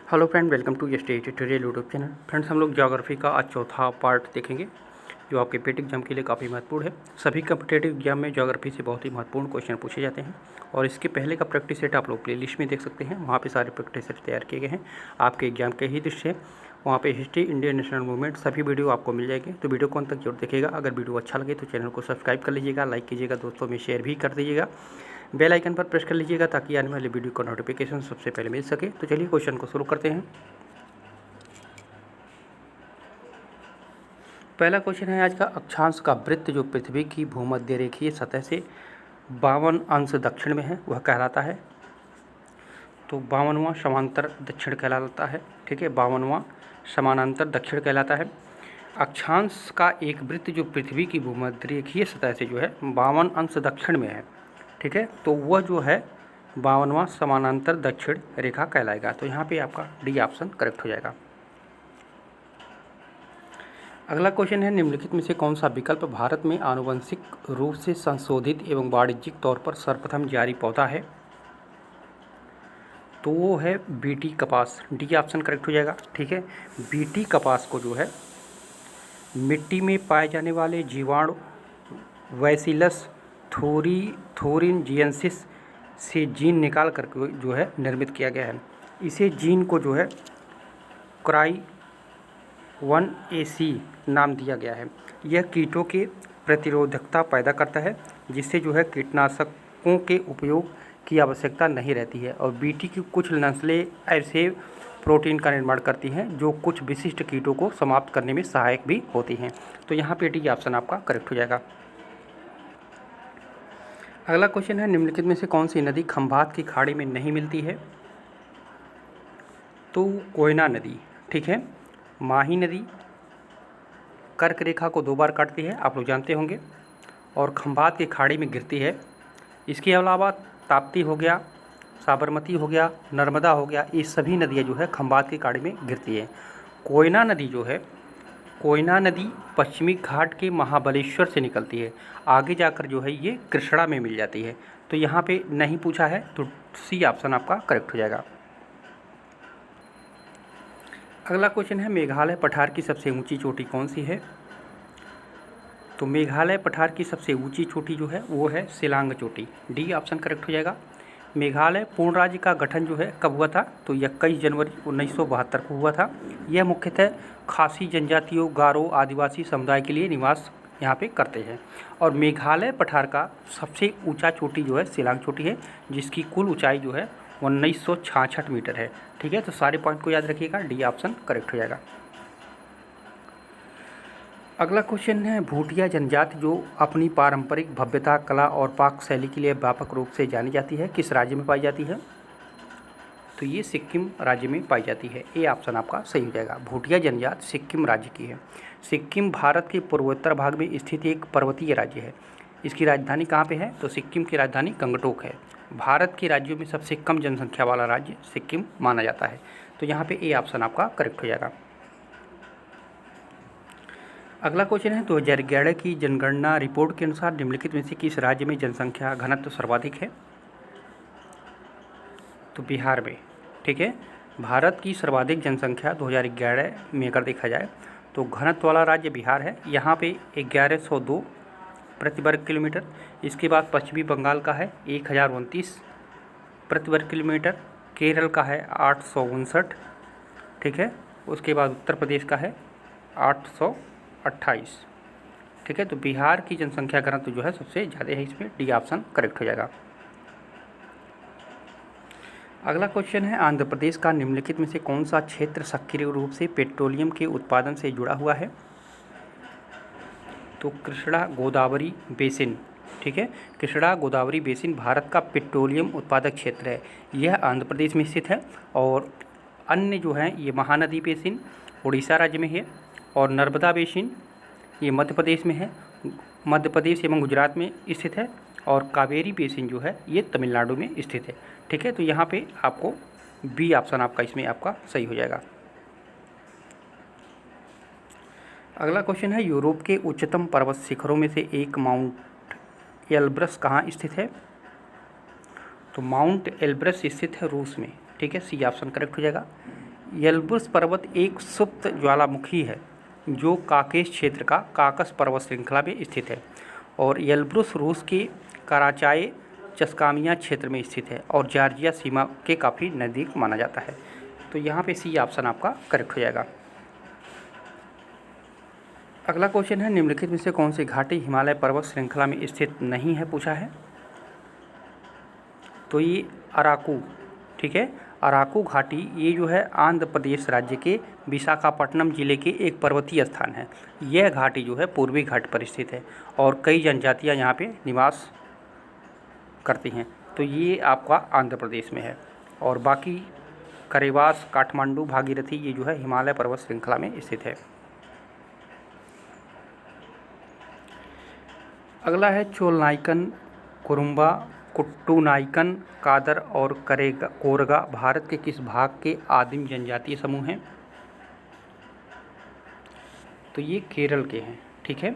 Hello friend, welcome to ST tutorial YouTube channel. Friends, हम लोग geography का आज चौथा पार्ट देखेंगे जो आपके पेट एग्जाम के लिए काफ़ी महत्वपूर्ण है। सभी कॉम्पिटेटिव एग्जाम में ज्योग्राफी से बहुत ही महत्वपूर्ण क्वेश्चन पूछे जाते हैं और इसके पहले का प्रैक्टिस सेट आप लोग प्लेलिस्ट में देख सकते हैं। वहाँ पे सारे प्रैक्टिस सेट तैयार किए गए हैं आपके एग्जाम के ही दृश्य। वहाँ पे हिस्ट्री, इंडियन नेशनल मूवमेंट सभी वीडियो आपको मिल जाएंगे, तो वीडियो को अंत तक जरूर देखिएगा। अगर वीडियो अच्छा लगे तो चैनल को सब्सक्राइब कर लीजिएगा, लाइक कीजिएगा, दोस्तों में शेयर भी कर दीजिएगा, बेल आइकन पर प्रेस कर लीजिएगा ताकि आने वाली वीडियो का नोटिफिकेशन सबसे पहले मिल सके। तो चलिए क्वेश्चन को शुरू करते हैं। पहला क्वेश्चन है आज का, अक्षांश का वृत्त जो पृथ्वी की भूमध्य रेखीय सतह से 52 अंश दक्षिण में है वह कहलाता है। तो 52वां समांतर दक्षिण कहलाता है। ठीक है, 52वां समानांतर दक्षिण कहलाता है। अक्षांश का एक वृत्त जो पृथ्वी की भूमध्य रेखीय सतह से जो है 52 अंश दक्षिण में है, ठीक है, तो वह जो है 52वां समानांतर दक्षिण रेखा कहलाएगा। तो यहाँ पे आपका डी ऑप्शन करेक्ट हो जाएगा। अगला क्वेश्चन है, निम्नलिखित में से कौन सा विकल्प भारत में आनुवंशिक रूप से संशोधित एवं वाणिज्यिक तौर पर सर्वप्रथम जारी पौधा है? तो वो है बीटी कपास। डी ऑप्शन करेक्ट हो जाएगा। ठीक है, बीटी कपास को जो है मिट्टी में पाए जाने वाले जीवाणु वैसिलस थोरिनजियंसिस से जीन निकाल कर जो है निर्मित किया गया है। इसे जीन को जो है क्राई 1AC नाम दिया गया है। यह कीटों के प्रतिरोधकता पैदा करता है जिससे जो है कीटनाशकों के उपयोग की आवश्यकता नहीं रहती है। और बीटी की कुछ नस्लें ऐसे प्रोटीन का निर्माण करती हैं जो कुछ विशिष्ट कीटों को समाप्त करने में सहायक भी होती हैं। तो यहाँ पे डी ऑप्शन आपका करेक्ट हो जाएगा। अगला क्वेश्चन है, निम्नलिखित में से कौन सी नदी खंभात की खाड़ी में नहीं मिलती है? तो कोयना नदी। ठीक है, माही नदी कर्क रेखा को 2 बार काटती है, आप लोग जानते होंगे, और खंभात की खाड़ी में गिरती है। इसके अलावा ताप्ती हो गया, साबरमती हो गया, नर्मदा हो गया, ये सभी नदियाँ जो है खंभात की खाड़ी में गिरती है। कोयना नदी जो है, कोयना नदी पश्चिमी घाट के महाबलेश्वर से निकलती है, आगे जाकर जो है ये कृष्णा में मिल जाती है। तो यहाँ पे नहीं पूछा है, तो सी ऑप्शन आपका करेक्ट हो जाएगा। अगला क्वेश्चन है, मेघालय पठार की सबसे ऊंची चोटी कौन सी है? तो मेघालय पठार की सबसे ऊंची चोटी जो है वो है शिलांग चोटी। डी ऑप्शन करेक्ट हो जाएगा। मेघालय पूर्ण राज्य का गठन जो है कब हुआ था? तो 21 जनवरी 1972 को हुआ था। यह मुख्यतः खासी जनजातियों, गारो आदिवासी समुदाय के लिए निवास यहाँ पे करते हैं। और मेघालय पठार का सबसे ऊंचा चोटी जो है शिलांग चोटी है, जिसकी कुल ऊंचाई जो है 1966 मीटर है। ठीक है, तो सारे पॉइंट को याद रखिएगा, डी ऑप्शन करेक्ट हो जाएगा। अगला क्वेश्चन है, भूटिया जनजाति जो अपनी पारंपरिक भव्यता, कला और पाक शैली के लिए व्यापक रूप से जानी जाती है, किस राज्य में पाई जाती है? तो ये सिक्किम राज्य में पाई जाती है। ए ऑप्शन आपका सही हो जाएगा। भूटिया जनजाति सिक्किम राज्य की है। सिक्किम भारत के पूर्वोत्तर भाग में स्थित एक पर्वतीय राज्य है। इसकी राजधानी कहाँ पे है? तो सिक्किम की राजधानी गंगटोक है। भारत के राज्यों में सबसे कम जनसंख्या वाला राज्य सिक्किम माना जाता है। तो यहाँ पे ए ऑप्शन आपका करेक्ट हो जाएगा। अगला क्वेश्चन है, 2011 की जनगणना रिपोर्ट के अनुसार निम्नलिखित में से किस राज्य में जनसंख्या घनत्व सर्वाधिक है? तो बिहार में। ठीक है, भारत की सर्वाधिक जनसंख्या 2011 में अगर देखा जाए तो घनत्व वाला राज्य बिहार है। यहाँ पे 1102 प्रति वर्ग किलोमीटर। इसके बाद पश्चिमी बंगाल का है 1029 प्रति वर्ग किलोमीटर। केरल का है 859। ठीक है, उसके बाद उत्तर प्रदेश का है 828। ठीक है, तो बिहार की जनसंख्या घनत्व जो है सबसे ज़्यादा है, इसमें डी ऑप्शन करेक्ट हो जाएगा। अगला क्वेश्चन है, आंध्र प्रदेश का निम्नलिखित में से कौन सा क्षेत्र सक्रिय रूप से पेट्रोलियम के उत्पादन से जुड़ा हुआ है? तो कृष्णा गोदावरी बेसिन। ठीक है, कृष्णा गोदावरी बेसिन भारत का पेट्रोलियम उत्पादक क्षेत्र है। यह आंध्र प्रदेश में स्थित है। और अन्य जो हैं ये महानदी बेसिन उड़ीसा राज्य में है, और नर्मदा बेसिन ये मध्य प्रदेश में है, मध्य प्रदेश एवं गुजरात में स्थित है, और कावेरी बेसिन जो है ये तमिलनाडु में स्थित है। ठीक है, तो यहाँ पे आपको बी ऑप्शन आपका इसमें आपका सही हो जाएगा। अगला क्वेश्चन है, यूरोप के उच्चतम पर्वत शिखरों में से एक माउंट एल्ब्रस कहाँ स्थित है? तो माउंट एल्ब्रस स्थित है रूस में। ठीक है, सी ऑप्शन करेक्ट हो जाएगा। एल्ब्रुस पर्वत एक सुप्त ज्वालामुखी है जो काकेश क्षेत्र का काकस पर्वत श्रृंखला में स्थित है और एल्ब्रुस रूस के कराचाए चस्कामिया क्षेत्र में स्थित है और जॉर्जिया सीमा के काफ़ी नज़दीक माना जाता है। तो यहाँ पे सी ऑप्शन आपका करेक्ट हो जाएगा। अगला क्वेश्चन है, निम्नलिखित में से कौन सी घाटी हिमालय पर्वत श्रृंखला में स्थित नहीं है, पूछा है। तो ये अराकू, ठीक है, अराकू घाटी ये जो है आंध्र प्रदेश राज्य के विशाखापट्टनम जिले के एक पर्वतीय स्थान है। यह घाटी जो है पूर्वी घाट पर स्थित है और कई जनजातियां यहाँ पे निवास करती हैं। तो ये आपका आंध्र प्रदेश में है और बाकी करेवास, काठमांडू, भागीरथी ये जो है हिमालय पर्वत श्रृंखला में स्थित है। अगला है चोलनाइकन, कुरुम्बा, कुट्टूनाइकन, कादर और कोरगा भारत के किस भाग के आदिम जनजातीय समूह हैं। तो ये केरल के हैं, ठीक है।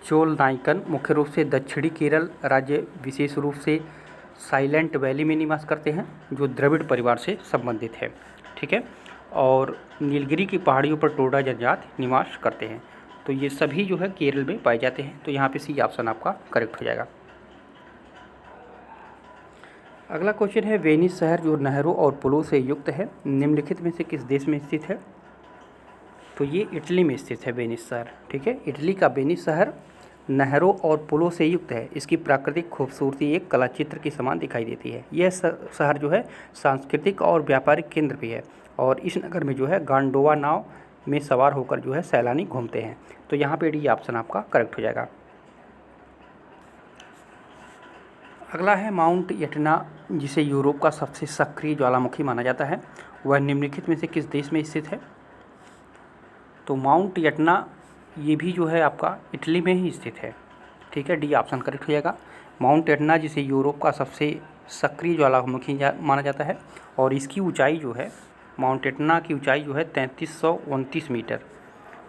चोलनाइकन मुख्य रूप से दक्षिणी केरल राज्य विशेष रूप से साइलेंट वैली में निवास करते हैं जो द्रविड़ परिवार से संबंधित है, ठीक है। और नीलगिरी की पहाड़ियों पर टोडा जनजाति निवास करते हैं। तो ये सभी जो है केरल में पाए जाते हैं। तो यहाँ पे सी ऑप्शन आपका करेक्ट हो जाएगा। अगला क्वेश्चन है, वेनिस शहर जो नहरों और पुलों से युक्त है निम्नलिखित में से किस देश में स्थित है। तो ये इटली में स्थित है वेनिस शहर, ठीक है। इटली का वेनिस शहर नहरों और पुलों से युक्त है। इसकी प्राकृतिक खूबसूरती एक कला चित्र के समान दिखाई देती है। यह शहर जो है सांस्कृतिक और व्यापारिक केंद्र भी है और इस नगर में जो है गांडोवा नाव में सवार होकर जो है सैलानी घूमते हैं। तो यहाँ पे डी ऑप्शन आपका करेक्ट हो जाएगा। अगला है माउंट यटना जिसे यूरोप का सबसे सक्रिय ज्वालामुखी माना जाता है, वह निम्नलिखित में से किस देश में स्थित है। तो माउंट यटना ये भी जो है आपका इटली में ही स्थित है, ठीक है। डी ऑप्शन करेक्ट हो जाएगा। माउंट यटना जिसे यूरोप का सबसे सक्रिय ज्वालामुखी माना जाता है और इसकी ऊंचाई जो है, माउंट यटना की ऊंचाई जो है 3329 मीटर,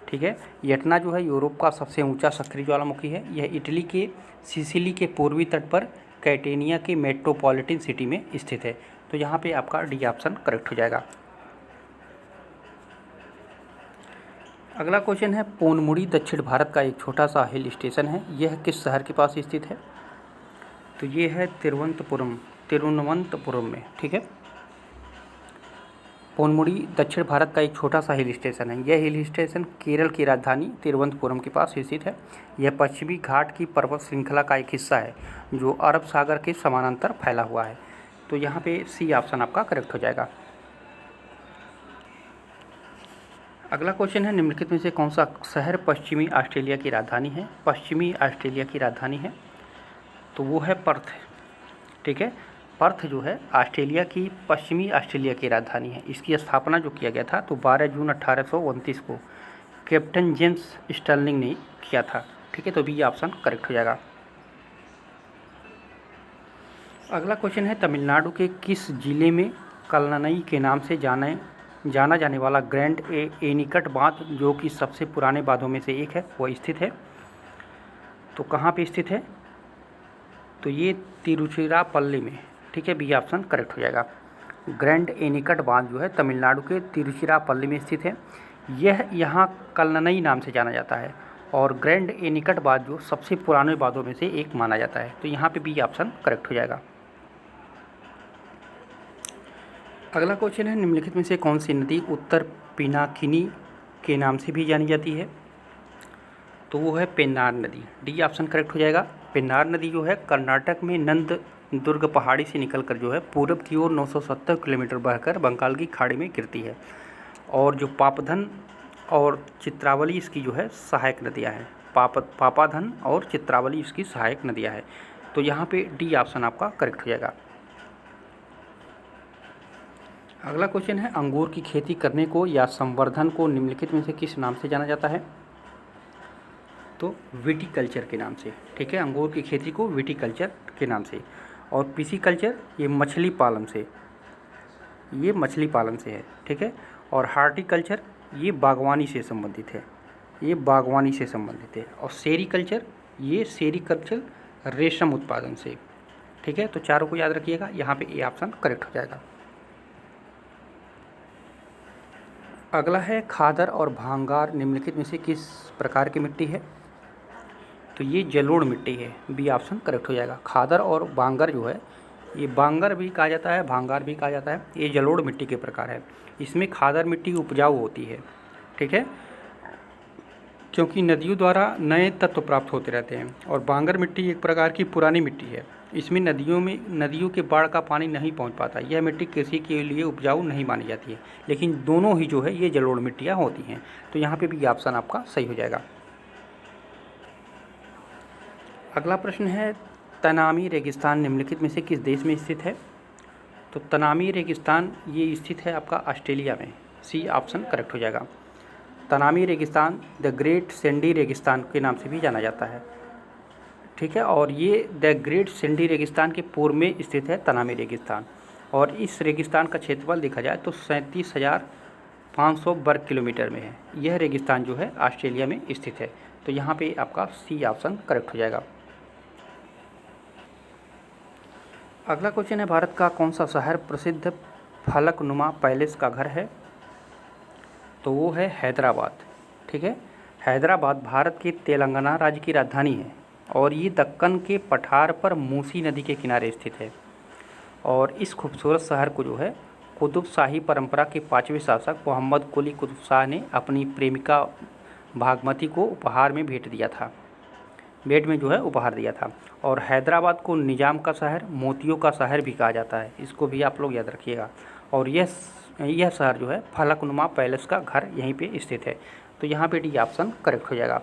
ठीक है। यटना जो है यूरोप का सबसे ऊंचा सक्रिय ज्वालामुखी है। यह इटली के सिसिली के पूर्वी तट पर कैटेनिया के मेट्रोपॉलिटन सिटी में स्थित है। तो यहाँ पे आपका डी ऑप्शन करेक्ट हो जाएगा। अगला क्वेश्चन है, पोनमुड़ी दक्षिण भारत का एक छोटा सा हिल स्टेशन है, यह किस शहर के पास स्थित है। तो ये है तिरुवनंतपुरम में, ठीक है। पोनमुड़ी दक्षिण भारत का एक छोटा सा हिल स्टेशन है। यह हिल स्टेशन केरल की राजधानी तिरुवनंतपुरम के पास स्थित है। यह पश्चिमी घाट की पर्वत श्रृंखला का एक हिस्सा है जो अरब सागर के समानांतर फैला हुआ है। तो यहाँ पे सी ऑप्शन आपका करेक्ट हो जाएगा। अगला क्वेश्चन है, निम्नलिखित में से कौन सा शहर पश्चिमी ऑस्ट्रेलिया की राजधानी है। पश्चिमी ऑस्ट्रेलिया की राजधानी है तो वो है पर्थ, ठीक है। पर्थ जो है ऑस्ट्रेलिया की पश्चिमी ऑस्ट्रेलिया की राजधानी है। इसकी स्थापना जो किया गया था तो 12 जून 1829 को कैप्टन जेम्स स्टर्लिंग ने किया था, ठीक है। तो बी ऑप्शन करेक्ट हो जाएगा। अगला क्वेश्चन है, तमिलनाडु के किस जिले में कल्लनई के नाम से जाना जाने वाला ग्रैंड एनीकट बांध जो कि सबसे पुराने बांधों में से एक है वो स्थित है। तो कहाँ पे स्थित है। तो ये तिरुचिरापल्ली में, ठीक है। बी ऑप्शन करेक्ट हो जाएगा। ग्रैंड एनीकट बांध जो है तमिलनाडु के तिरुचिरापल्ली में स्थित है। यह यहाँ कल्लनई नाम से जाना जाता है और ग्रैंड एनीकट बांध जो सबसे पुराने बांधों में से एक माना जाता है। तो यहाँ पे बी ऑप्शन करेक्ट हो जाएगा। अगला क्वेश्चन है, निम्नलिखित में से कौन सी नदी उत्तर पिनाकिनी के नाम से भी जानी जाती है। तो वो है पेन्नार नदी। डी ऑप्शन करेक्ट हो जाएगा। पेन्नार नदी जो है कर्नाटक में नंद दुर्ग पहाड़ी से निकलकर जो है पूरब की ओर 970 किलोमीटर बहकर बंगाल की खाड़ी में गिरती है और जो पापधन और चित्रावली इसकी जो है सहायक नदियाँ हैं। पापाधन और चित्रावली इसकी सहायक नदियाँ हैं। तो यहाँ पे डी ऑप्शन आपका करेक्ट हो जाएगा। अगला क्वेश्चन है, अंगूर की खेती करने को या संवर्धन को निम्नलिखित में से किस नाम से जाना जाता है। तो विटीकल्चर के नाम से, ठीक है। अंगूर की खेती को विटीकल्चर के नाम से। और पिसीकल्चर ये मछली पालन से है, ठीक है। और हार्टिकल्चर ये बागवानी से संबंधित है, और सेरीकल्चर ये सेरीकल्चर रेशम उत्पादन से, ठीक है। तो चारों को याद रखिएगा। यहाँ पे ए ऑप्शन करेक्ट हो जाएगा। अगला है खादर और भांगार निम्नलिखित में से किस प्रकार की मिट्टी है? तो ये जलोढ़ मिट्टी है, बी ऑप्शन करेक्ट हो जाएगा। खादर और बांगर जो है, ये बांगर भी कहा जाता है, भांगार भी कहा जाता है, ये जलोढ़ मिट्टी के प्रकार है। इसमें खादर मिट्टी उपजाऊ होती है, ठीक है, क्योंकि नदियों द्वारा नए तत्व प्राप्त होते रहते हैं। और बांगर मिट्टी एक प्रकार की पुरानी मिट्टी है, इसमें नदियों के बाढ़ का पानी नहीं पहुंच पाता। यह मिट्टी कृषि के लिए उपजाऊ नहीं मानी जाती है, लेकिन दोनों ही जो है ये जलोढ़ मिट्टियाँ होती हैं। तो यहाँ पे भी ऑप्शन आपका सही हो जाएगा। अगला प्रश्न है, तनामी रेगिस्तान निम्नलिखित में से किस देश में स्थित है? तो तनामी रेगिस्तान ये स्थित है आपका ऑस्ट्रेलिया में, सी ऑप्शन करेक्ट हो जाएगा। तनामी रेगिस्तान द ग्रेट सैंडी रेगिस्तान के नाम से भी जाना जाता है, ठीक है। और ये द ग्रेट सैंडी रेगिस्तान के पूर्व में स्थित है तनामी रेगिस्तान। और इस रेगिस्तान का क्षेत्रफल देखा जाए तो 37,500 वर्ग किलोमीटर में है। यह रेगिस्तान जो है ऑस्ट्रेलिया में स्थित है। तो यहाँ पे आपका सी ऑप्शन करेक्ट हो जाएगा। अगला क्वेश्चन है, भारत का कौन सा शहर प्रसिद्ध फलकनुमा पैलेस का घर है? तो वो है हैदराबाद, ठीक है। हैदराबाद भारत के तेलंगाना राज्य की राजधानी है और ये दक्कन के पठार पर मूसी नदी के किनारे स्थित है। और इस खूबसूरत शहर को जो है कुतुब शाही परंपरा के 5वें शासक मोहम्मद कुली कुतुब शाह ने अपनी प्रेमिका भागमती को उपहार में भेंट दिया था। और हैदराबाद को निजाम का शहर, मोतियों का शहर भी कहा जाता है, इसको भी आप लोग याद रखिएगा। और यह शहर जो है फलकनुमा पैलेस का घर यहीं पे स्थित है। तो यहाँ पे डी ऑप्शन करेक्ट हो जाएगा।